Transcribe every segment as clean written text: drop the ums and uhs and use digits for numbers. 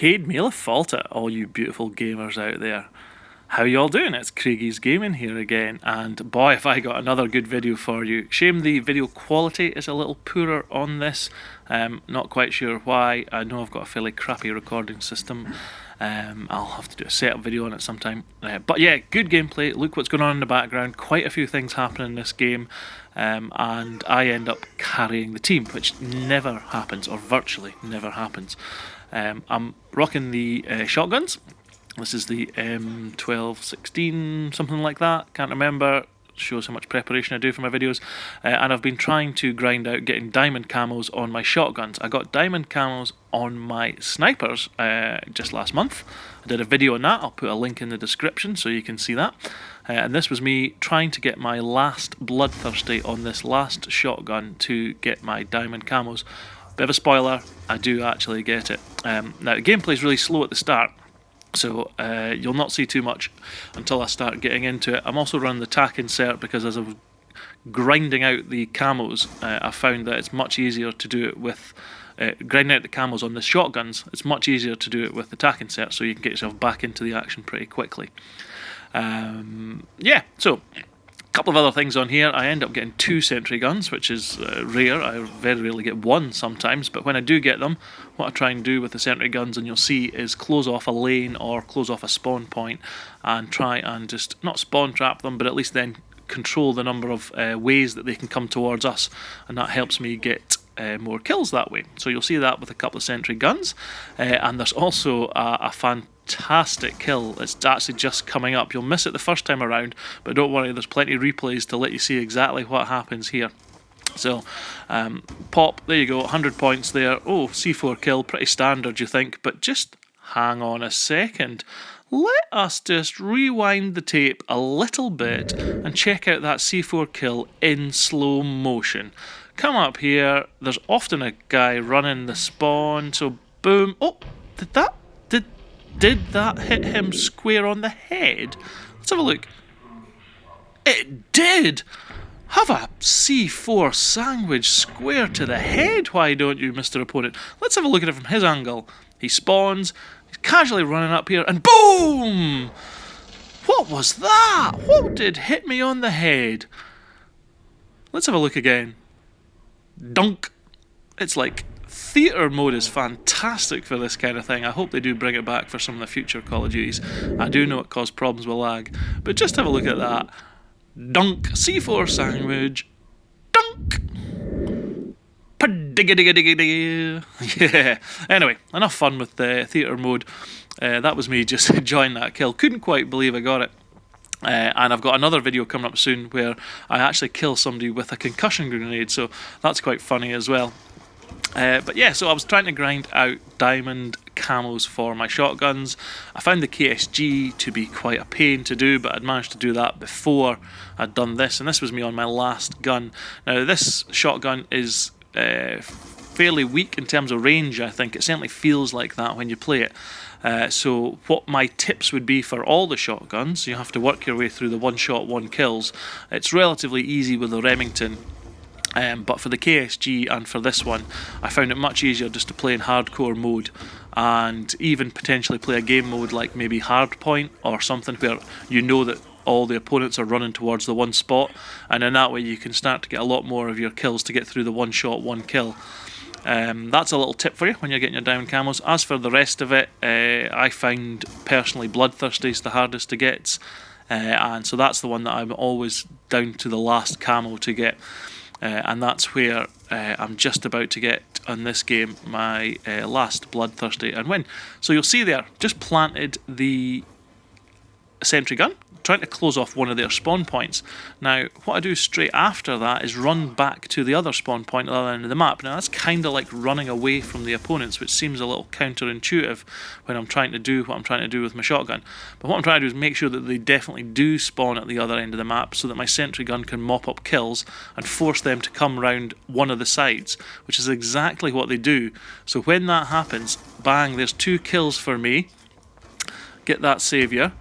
Cade Mila Falta, all you beautiful gamers out there. How y'all doing? It's Craigie's Gaming here again, and boy have I got another good video for you. Shame the video quality is a little poorer on this. Not quite sure why. I know I've got a fairly crappy recording system. I'll have to do a setup video on it sometime. But yeah, good gameplay. Look what's going on in the background. Quite a few things happen in this game. And I end up carrying the team, which never happens, or virtually never happens. I'm rocking the shotguns. This is the M1216, something like that, can't remember. Shows how much preparation I do for my videos. And I've been trying to grind out getting diamond camos on my shotguns. I got diamond camos on my snipers just last month. I did a video on that. I'll put a link in the description so you can see that. And this was me trying to get my last bloodthirsty on this last shotgun to get my diamond camos. Bit of a spoiler, I do actually get it. Now the gameplay is really slow at the start, so you'll not see too much until I start getting into it. I'm also running the tack insert because as I was grinding out the camos, I found that it's much easier to do it with grinding out the camos on the shotguns. It's much easier to do it with the tack insert, so you can get yourself back into the action pretty quickly. Yeah, so a couple of other things on here. I end up getting 2 sentry guns, which is rare. I very rarely get one sometimes, but when I do get them, what I try and do with the sentry guns, and you'll see, is close off a lane or close off a spawn point and try and just not spawn trap them, but at least then control the number of ways that they can come towards us, and that helps me get more kills that way. So you'll see that with a couple of sentry guns, and there's also a fantastic kill. It's actually just coming up. You'll miss it the first time around, but don't worry, there's plenty of replays to let you see exactly what happens here. So, pop, there you go, 100 points there. Oh, C4 kill, pretty standard you think, but just hang on a second. Let us just rewind the tape a little bit and check out that C4 kill in slow motion. Come up here, there's often a guy running the spawn, so boom. Oh, did that hit him square on the head? Let's have a look. It did! Have a C4 sandwich square to the head, why don't you, Mr. Opponent? Let's have a look at it from his angle. He spawns, he's casually running up here, and boom! What was that? What did hit me on the head? Let's have a look again. Dunk! It's like theatre mode is fantastic for this kind of thing. I hope they do bring it back for some of the future Call of Duties. I do know it caused problems with lag, but just have a look at that. Dunk! C4 sandwich. Dunk! Digga. Yeah. Anyway, enough fun with the theatre mode. That was me just enjoying that kill. Couldn't quite believe I got it. And I've got another video coming up soon where I actually kill somebody with a concussion grenade, so that's quite funny as well. But yeah, so I was trying to grind out diamond camos for my shotguns. I found the KSG to be quite a pain to do, but I'd managed to do that before I'd done this, and this was me on my last gun. Now this shotgun is fairly weak in terms of range, I think. It certainly feels like that when you play it. So what my tips would be for all the shotguns, you have to work your way through the one shot, one kills. It's relatively easy with the Remington. But for the KSG and for this one, I found it much easier just to play in hardcore mode and even potentially play a game mode like maybe Hardpoint or something where you know that all the opponents are running towards the one spot, and in that way you can start to get a lot more of your kills to get through the one shot, one kill. That's a little tip for you when you're getting your diamond camos. As for the rest of it, I find personally Bloodthirsty is the hardest to get, and so that's the one that I'm always down to the last camo to get. And that's where I'm just about to get on this game my last Bloodthirsty and win. So you'll see there, just planted the sentry gun, trying to close off one of their spawn points. Now, what I do straight after that is run back to the other spawn point at the other end of the map. Now, that's kind of like running away from the opponents, which seems a little counterintuitive when I'm trying to do what I'm trying to do with my shotgun. But what I'm trying to do is make sure that they definitely do spawn at the other end of the map so that my sentry gun can mop up kills and force them to come round one of the sides, which is exactly what they do. So when that happens, bang, there's 2 kills for me. Get that saviour.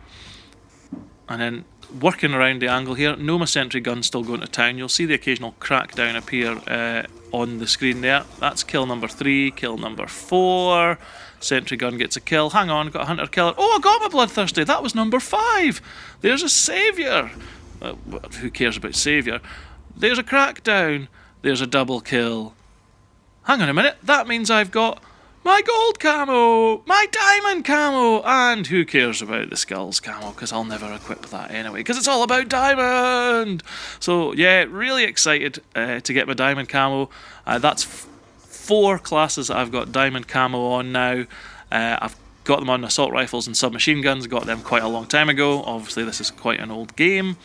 And then working around the angle here, no, my sentry gun's still going to town. You'll see the occasional crackdown appear on the screen there. That's kill number 3, kill number 4. Sentry gun gets a kill. Hang on, got a hunter killer. Oh, I got my bloodthirsty. That was number 5. There's a saviour. Who cares about saviour? There's a crackdown. There's a double kill. Hang on a minute. That means I've got my gold camo, my diamond camo, and who cares about the skulls camo, because I'll never equip that anyway, because it's all about diamond. So yeah, really excited to get my diamond camo. That's 4 classes that I've got diamond camo on now. I've got them on assault rifles and submachine guns, got them quite a long time ago. Obviously this is quite an old game.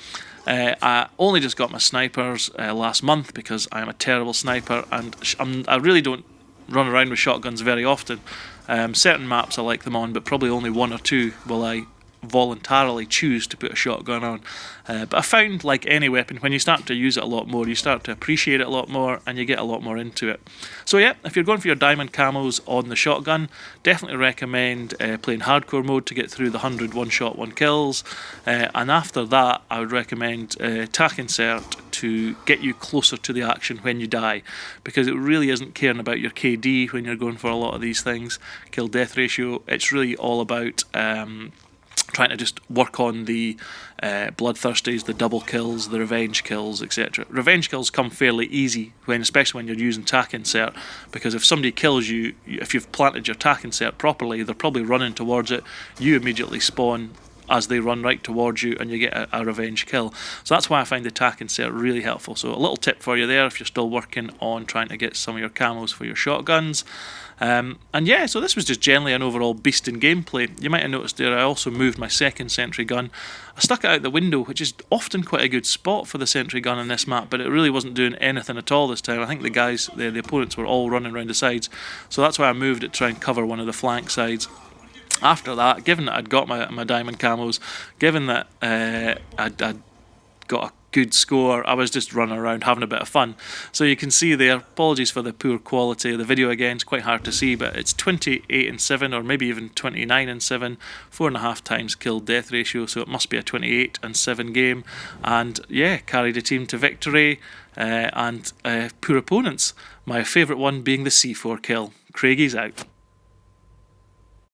I only just got my snipers last month because I'm a terrible sniper, and I really don't run around with shotguns very often. Certain maps I like them on, but probably only 1 or 2 will I voluntarily choose to put a shotgun on. But I found, like any weapon, when you start to use it a lot more, you start to appreciate it a lot more, and you get a lot more into it. So yeah, if you're going for your diamond camos on the shotgun, definitely recommend playing hardcore mode to get through the 100 one-shot, 1 kills. And after that, I would recommend tac insert to get you closer to the action when you die, because it really isn't caring about your KD when you're going for a lot of these things. Kill death ratio, it's really all about trying to just work on the bloodthirsties, the double kills, the revenge kills, etc. Revenge kills come fairly easy, especially when you're using tac insert, because if somebody kills you, if you've planted your tac insert properly, they're probably running towards it, you immediately spawn as they run right towards you, and you get a revenge kill. So that's why I find the tac insert really helpful. So a little tip for you there if you're still working on trying to get some of your camos for your shotguns. And yeah, so this was just generally an overall beast in gameplay. You might have noticed there I also moved my second sentry gun. I stuck it out the window, which is often quite a good spot for the sentry gun in this map, but it really wasn't doing anything at all this time. I think the guys, the opponents were all running around the sides, so that's why I moved it to try and cover one of the flank sides. After that, given that I'd got my diamond camos, given that I'd got a good score, I was just running around having a bit of fun. So you can see there, apologies for the poor quality of the video again, it's quite hard to see, but it's 28 and 7, or maybe even 29 and 7, 4.5 times kill death ratio, so it must be a 28 and 7 game. And yeah, carried a team to victory, and poor opponents. My favourite one being the C4 kill. Craigie's out.